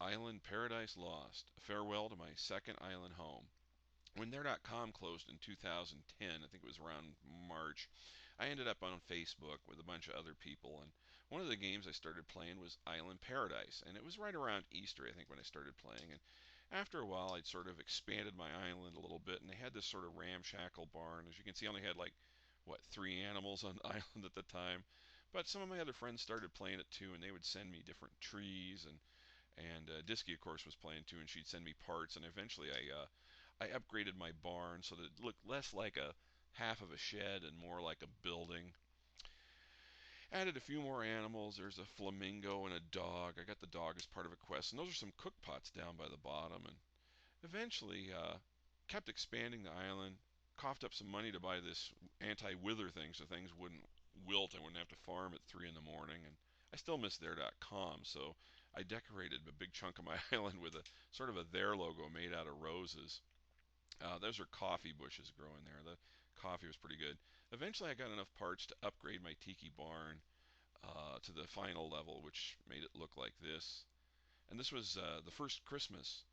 Island Paradise Lost, a farewell to my second island home. When their.com closed in 2010, I think it was around March, I ended up on Facebook with a bunch of other people, and one of the games I started playing was Island Paradise, and it was right around Easter, I think, when I started playing. And after a while, I'd sort of expanded my island a little bit, and they had this sort of ramshackle barn. As you can see, I only had like, what, 3 animals on the island at the time. But some of my other friends started playing it too, and they would send me different trees, and Disky, of course, was playing too, and she'd send me parts. And eventually, I upgraded my barn so that it looked less like a half of a shed and more like a building. Added a few more animals. There's a flamingo and a dog. I got the dog as part of a quest, and those are some cook pots down by the bottom. And eventually, kept expanding the island. Coughed up some money to buy this anti-wither thing so things wouldn't wilt. I wouldn't have to farm at 3 in the morning. And I still miss their.com, so I decorated a big chunk of my island with a sort of a their logo made out of roses. Those are coffee bushes growing there. The coffee was pretty good. Eventually, I got enough parts to upgrade my tiki barn to the final level, which made it look like this. And this was the first Christmas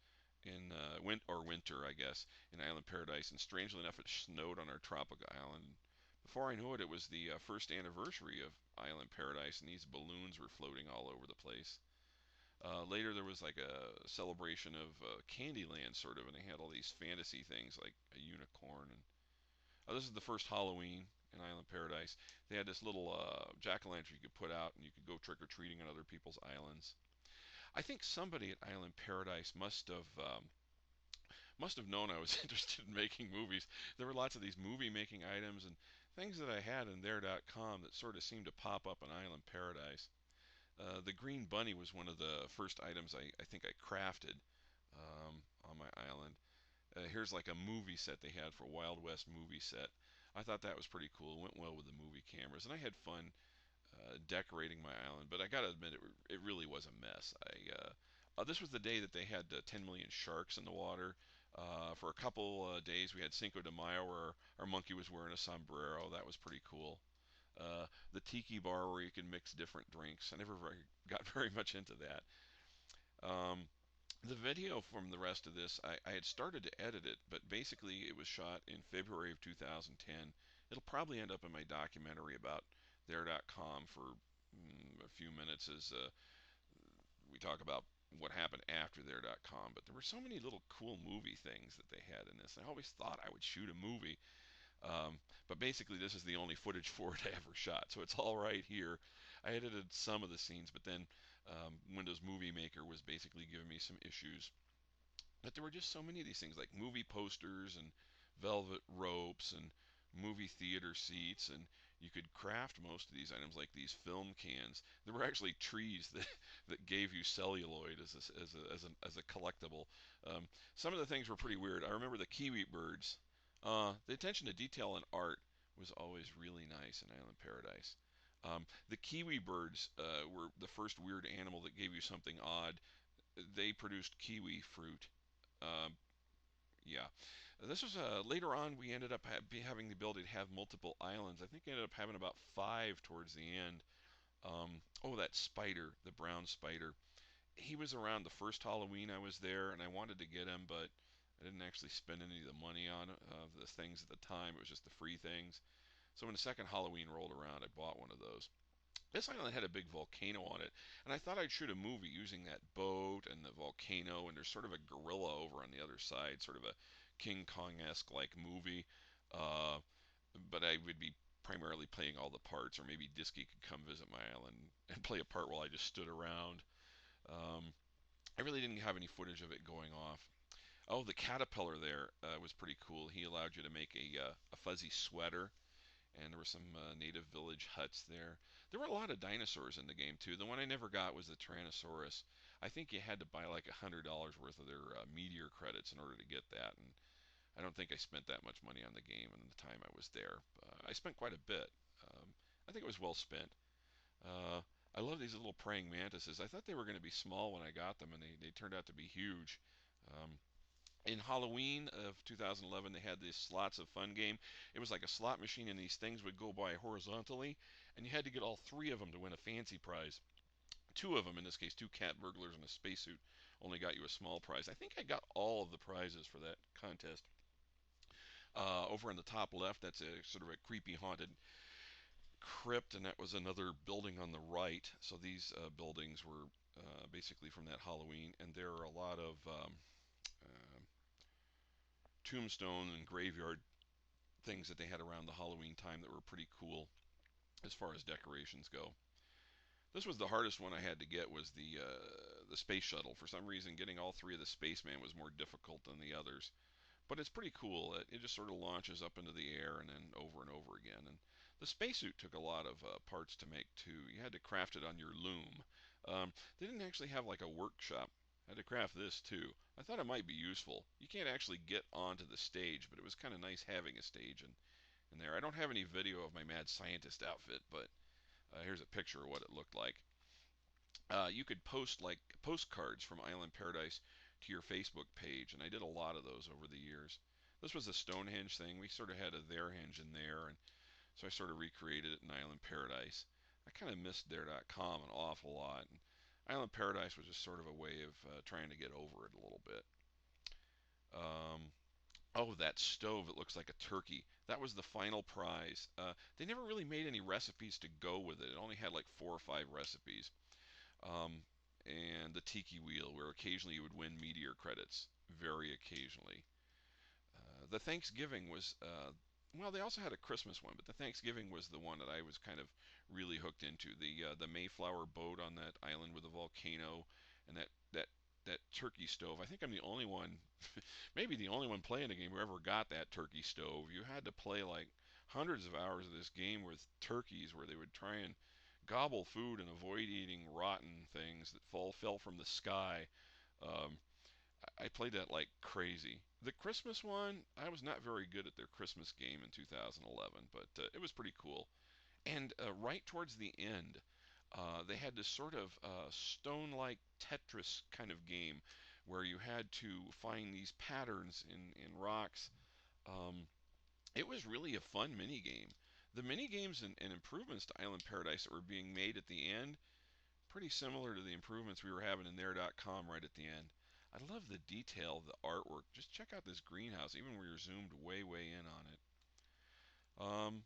in winter, I guess, in Island Paradise. And strangely enough, it snowed on our tropical island. Before I knew it, it was the first anniversary of Island Paradise, and these balloons were floating all over the place. Later, there was like a celebration of Candyland, sort of, and they had all these fantasy things like a unicorn. And this is the first Halloween in Island Paradise. They had this little jack-o'-lantern you could put out, and you could go trick-or-treating on other people's islands. I think somebody at Island Paradise must have known I was interested in making movies. There were lots of these movie-making items and things that I had in there.com that sort of seemed to pop up in Island Paradise. The green bunny was one of the first items I think I crafted on my island. Here's like a movie set they had for Wild West movie set. I thought that was pretty cool. It went well with the movie cameras, and I had fun decorating my island. But I gotta admit, it really was a mess. This was the day that they had 10 million sharks in the water. For a couple days, we had Cinco de Mayo, where our monkey was wearing a sombrero. That was pretty cool. The tiki bar where you can mix different drinks. I never got very much into that. Um, the video from the rest of this, I had started to edit it, but basically it was shot in February of 2010. It'll probably end up in my documentary about there.com for a few minutes as we talk about what happened after there.com. But there were so many little cool movie things that they had in this. I always thought I would shoot a movie. But basically, this is the only footage for it I ever shot, so it's all right here. I edited some of the scenes, but then Windows Movie Maker was basically giving me some issues. But there were just so many of these things, like movie posters and velvet ropes and movie theater seats, and you could craft most of these items, like these film cans. There were actually trees that gave you celluloid as a collectible. Some of the things were pretty weird. I remember the kiwi birds. The attention to detail and art was always really nice in Island Paradise. The kiwi birds were the first weird animal that gave you something odd. They produced kiwi fruit. Um, yeah, this was later on. We ended up having the ability to have multiple islands. I think I ended up having about 5 towards the end. Oh, that spider, the brown spider. He was around the first Halloween I was there, and I wanted to get him, but I didn't actually spend any of the money on the things at the time. It was just the free things. So when the second Halloween rolled around, I bought one of those. This island had a big volcano on it, and I thought I'd shoot a movie using that boat and the volcano, and there's sort of a gorilla over on the other side, sort of a King Kong-esque like movie. Uh, but I would be primarily playing all the parts, or maybe Disky could come visit my island and play a part while I just stood around. Um, I really didn't have any footage of it going off. Oh, the caterpillar there was pretty cool. He allowed you to make a fuzzy sweater, and there were some native village huts there. There were a lot of dinosaurs in the game too. The one I never got was the Tyrannosaurus. I think you had to buy like $100 worth of their meteor credits in order to get that, and I don't think I spent that much money on the game in the time I was there. I spent quite a bit. I think it was well spent. Uh, I love these little praying mantises. I thought they were going to be small when I got them, and they turned out to be huge. Um, in Halloween of 2011, they had this Slots of Fun game. It was like a slot machine, and these things would go by horizontally, and you had to get all 3 of them to win a fancy prize. Two of them, in this case, two cat burglars in a spacesuit, only got you a small prize. I think I got all of the prizes for that contest. Over in the top left, that's a sort of a creepy haunted crypt, and that was another building on the right. So these buildings were basically from that Halloween, and there are a lot of uh, tombstone and graveyard things that they had around the Halloween time that were pretty cool as far as decorations go. This was the hardest one I had to get, was the space shuttle. For some reason, getting all three of the spaceman was more difficult than the others. But it's pretty cool. It just sort of launches up into the air and over again. And the spacesuit took a lot of parts to make too. You had to craft it on your loom. They didn't actually have like a workshop. I had to craft this too. I thought it might be useful. You can't actually get onto the stage, but it was kind of nice having a stage in there. I don't have any video of my mad scientist outfit, but here's a picture of what it looked like. You could post like postcards from Island Paradise to your Facebook page, and I did a lot of those over the years. This was a Stonehenge thing. We sort of had a theirhenge in there, and so I sort of recreated it in Island Paradise. I kind of missed there.com an awful lot, and Island Paradise was just sort of a way of trying to get over it a little bit. Um, oh, that stove, it looks like a turkey. That was the final prize. They never really made any recipes to go with it. It only had like 4 or 5 recipes. Um, and the tiki wheel, where occasionally you would win meteor credits, very occasionally. The Thanksgiving was, well, they also had a Christmas one, but the Thanksgiving was the one that I was kind of really hooked into. The Mayflower boat on that island with a volcano, and that turkey stove. I think I'm the only one, maybe the only one playing the game who ever got that turkey stove. You had to play like hundreds of hours of this game with turkeys, where they would try and gobble food and avoid eating rotten things that fell from the sky. Um, I played that like crazy. The Christmas one, I was not very good at their Christmas game in 2011, but it was pretty cool. And right towards the end, they had this sort of stone-like Tetris kind of game where you had to find these patterns in rocks. Um, it was really a fun mini game. The mini games and improvements to Island Paradise that were being made at the end, pretty similar to the improvements we were having in there.com right at the end. I love the detail of the artwork. Just check out this greenhouse, even where you're zoomed way in on it.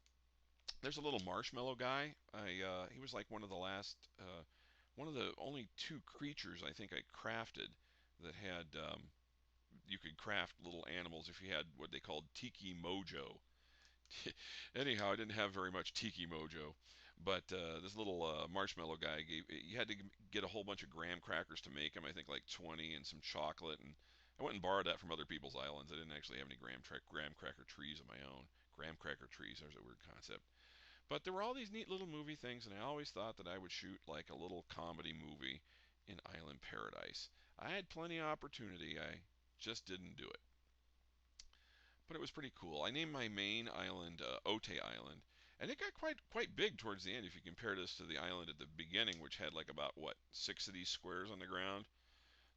There's a little marshmallow guy. He was like one of the last, one of the only two creatures I think I crafted that had you could craft little animals if you had what they called Tiki Mojo. Anyhow, I didn't have very much Tiki Mojo, but this little marshmallow guy gave. You had to get a whole bunch of graham crackers to make him. I think like 20 and some chocolate, and I went and borrowed that from other people's islands. I didn't actually have any graham cracker trees of my own. Graham cracker trees. There's a weird concept. But there were all these neat little movie things, and I always thought that I would shoot like a little comedy movie in Island Paradise. I had plenty of opportunity. I just didn't do it. But it was pretty cool. I named my main island Otay Island, and it got quite big towards the end. If you compare this to the island at the beginning, which had like about what 6 of these squares on the ground,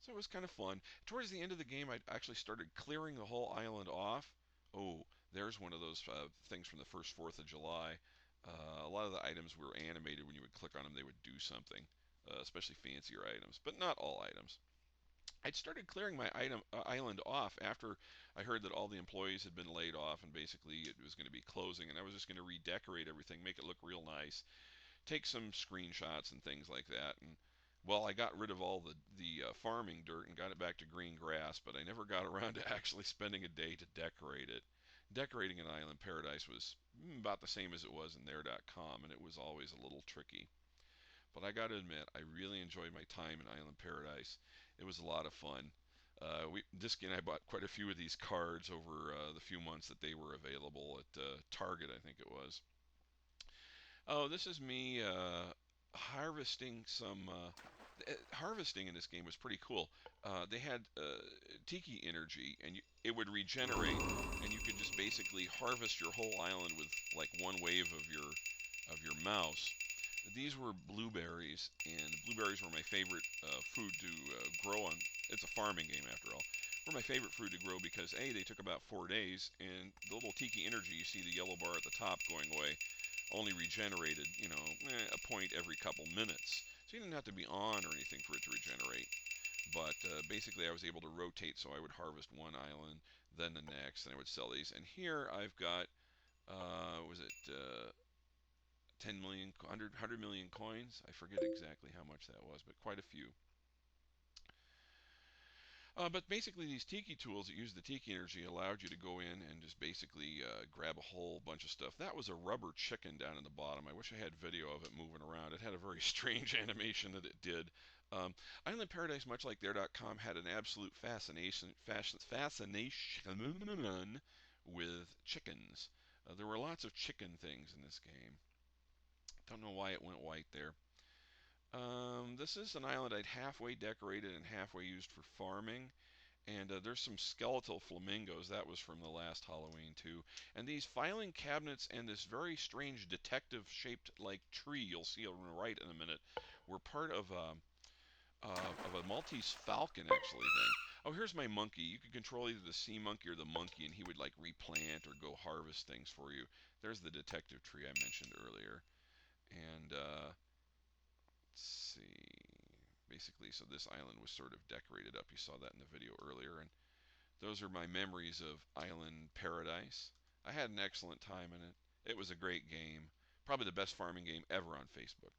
so it was kind of fun. Towards the end of the game, I actually started clearing the whole island off. Oh, there's one of those things from the first 4th of July. A lot of the items were animated. When you would click on them, they would do something, especially fancier items, but not all items. I'd started clearing my island off after I heard that all the employees had been laid off and basically it was going to be closing, and I was just going to redecorate everything, make it look real nice, take some screenshots and things like that. And well, I got rid of all the farming dirt and got it back to green grass, but I never got around to actually spending a day to decorate it. Decorating an island paradise was about the same as it was in there.com, and it was always a little tricky. But I got to admit, I really enjoyed my time in Island Paradise. It was a lot of fun. Disky and I bought quite a few of these cards over the few months that they were available at Target, I think it was. Oh, this is me harvesting some. Harvesting in this game was pretty cool. They had tiki energy, and it would regenerate, and you could just basically harvest your whole island with like one wave of your mouse. These were blueberries, and blueberries were my favorite food to grow on. It's a farming game after all. Were my favorite food to grow because A, they took about 4 days, and the little tiki energy, you see the yellow bar at the top going away, only regenerated, a point every couple minutes. So you didn't have to be on or anything for it to regenerate. But basically, I was able to rotate, so I would harvest one island, then the next, and I would sell these. And here I've got, was it 10 million, 100 million coins? I forget exactly how much that was, but quite a few. But basically, these tiki tools that use the tiki energy allowed you to go in and just basically grab a whole bunch of stuff. That was a rubber chicken down in the bottom. I wish I had video of it moving around. It had a very strange animation that it did. Island Paradise, much like there.com, had an absolute fascination with chickens. There were lots of chicken things in this game. Don't know why it went white there. This is an island I'd halfway decorated and halfway used for farming. And there's some skeletal flamingos. That was from the last Halloween too. And these filing cabinets and this very strange detective-shaped like tree you'll see on the right in a minute were part of a Maltese falcon actually thing. Oh, here's my monkey. You could control either the sea monkey or the monkey, and he would like replant or go harvest things for you. There's the detective tree I mentioned earlier. And let's see. Basically, so this island was sort of decorated up. You saw that in the video earlier, and those are my memories of Island Paradise. I had an excellent time in it. It was a great game. Probably the best farming game ever on Facebook.